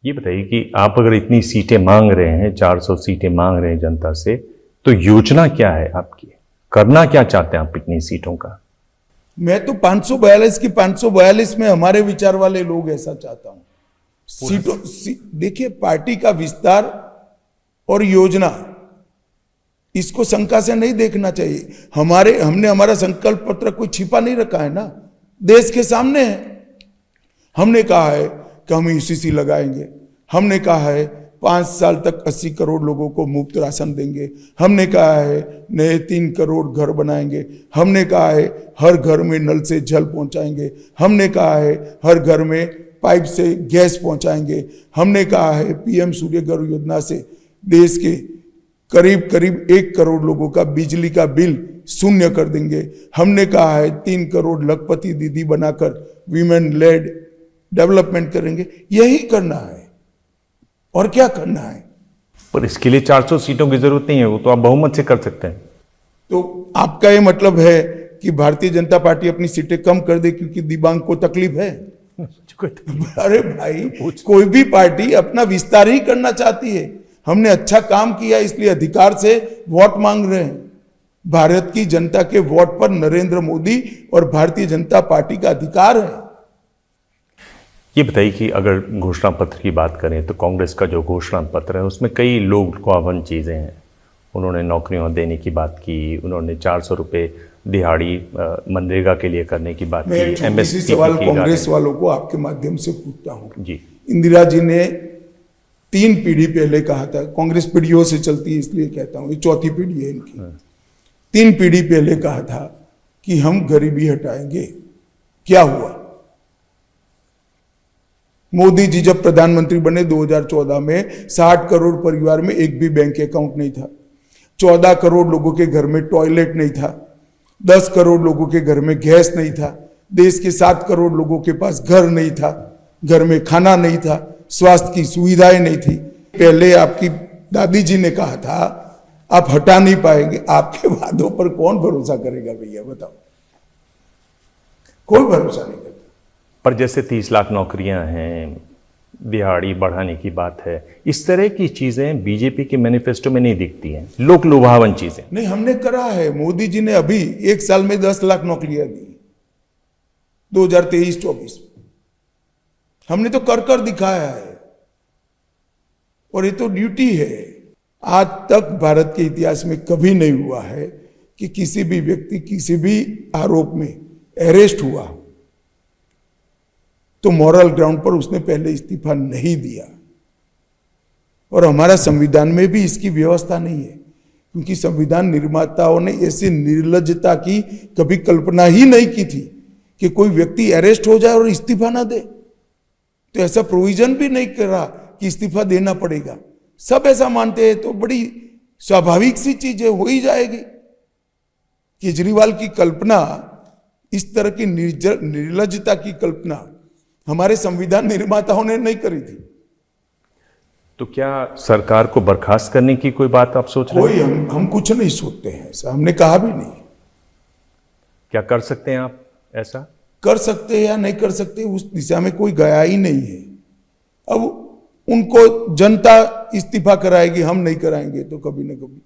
ये बताइए कि आप अगर इतनी सीटें मांग रहे हैं, 400 सीटें मांग रहे हैं जनता से, तो योजना क्या है आपकी? करना क्या चाहते हैं आप इतनी सीटों का? मैं तो 542 की 542 में हमारे विचार वाले लोग ऐसा चाहता हूं। सीटों देखिए, पार्टी का विस्तार और योजना, इसको शंका से नहीं देखना चाहिए। हमने हमारा संकल्प पत्र कोई छिपा नहीं रखा है ना, देश के सामने है। हमने कहा है कि हम यूसीसी लगाएंगे, हमने कहा है 5 साल तक 80 करोड़ लोगों को मुफ्त राशन देंगे, हमने कहा है नए 3 करोड़ घर बनाएंगे, हमने कहा है हर घर में नल से जल पहुंचाएंगे, हमने कहा है हर घर में पाइप से गैस पहुंचाएंगे, हमने कहा है पीएम सूर्य घर योजना से देश के करीब करीब 1 करोड़ लोगों का बिजली का बिल शून्य कर देंगे, हमने कहा है 3 करोड़ लखपति दीदी बनाकर वीमेन लेड डेवलपमेंट करेंगे। यही करना है और क्या करना है। पर इसके लिए 400 सीटों की जरूरत नहीं है, वो तो आप बहुमत से कर सकते हैं। तो आपका ये मतलब है कि भारतीय जनता पार्टी अपनी सीटें कम कर दे क्योंकि दिव्यांग को तकलीफ है? अरे भाई, कोई भी पार्टी अपना विस्तार ही करना चाहती है। हमने अच्छा काम किया इसलिए अधिकार से वोट मांग रहे हैं। भारत की जनता के वोट पर नरेंद्र मोदी और भारतीय जनता पार्टी का अधिकार है। ये बताइए कि अगर घोषणा पत्र की बात करें तो कांग्रेस का जो घोषणा पत्र है उसमें कई लोग लुभावन चीज़ें हैं। उन्होंने नौकरियां देने की बात की, उन्होंने 400 रुपये दिहाड़ी मनरेगा के लिए करने की बात की। इसी सवाल कांग्रेस वालों को आपके माध्यम से पूछता हूँ जी। इंदिरा जी ने 3 पीढ़ी पहले कहा था, कांग्रेस पीढ़ियों से चलती है इसलिए कहता हूँ, ये 4थी पीढ़ी है इनकी। 3 पीढ़ी पहले कहा था कि हम गरीबी हटाएंगे। क्या हुआ? मोदी जी जब प्रधानमंत्री बने 2014 में 60 करोड़ परिवार में एक भी बैंक अकाउंट नहीं था, 14 करोड़ लोगों के घर में टॉयलेट नहीं था, 10 करोड़ लोगों के घर में गैस नहीं था, देश के 7 करोड़ लोगों के पास घर नहीं था, घर में खाना नहीं था, स्वास्थ्य की सुविधाएं नहीं थी। पहले आपकी दादी जी ने कहा था आप हटा नहीं पाएंगे। आपके वादों पर कौन भरोसा करेगा भैया, बताओ? कोई भरोसा नहीं करता। पर जैसे 30 लाख नौकरियां हैं, दिहाड़ी बढ़ाने की बात है, इस तरह की चीजें बीजेपी के मैनिफेस्टो में नहीं दिखती हैं, लोक लुभावन चीजें। नहीं, हमने करा है। मोदी जी ने अभी 1 साल में 10 लाख नौकरियां दी 2023-24 में। हमने तो कर दिखाया है और ये तो ड्यूटी है। आज तक भारत के इतिहास में कभी नहीं हुआ है कि किसी भी व्यक्ति किसी भी आरोप में अरेस्ट हुआ तो मॉरल ग्राउंड पर उसने पहले इस्तीफा नहीं दिया। और हमारा संविधान में भी इसकी व्यवस्था नहीं है, क्योंकि संविधान निर्माताओं ने ऐसी निर्लज्जता की कभी कल्पना ही नहीं की थी कि कोई व्यक्ति अरेस्ट हो जाए और इस्तीफा ना दे। तो ऐसा प्रोविजन भी नहीं करा कि इस्तीफा देना पड़ेगा। सब ऐसा मानते हैं तो बड़ी स्वाभाविक सी चीजें हो ही जाएगी। केजरीवाल की कल्पना, इस तरह की निर्लज्जता की कल्पना हमारे संविधान निर्माताओं ने नहीं करी थी। तो क्या सरकार को बर्खास्त करने की कोई बात आप सोच रहे हैं? हम कुछ नहीं सोचते हैं ऐसा, हमने कहा भी नहीं। क्या कर सकते हैं आप ऐसा? कर सकते हैं या नहीं कर सकते, उस दिशा में कोई गया ही नहीं है। अब उनको जनता इस्तीफा कराएगी, हम नहीं कराएंगे तो कभी न कभी।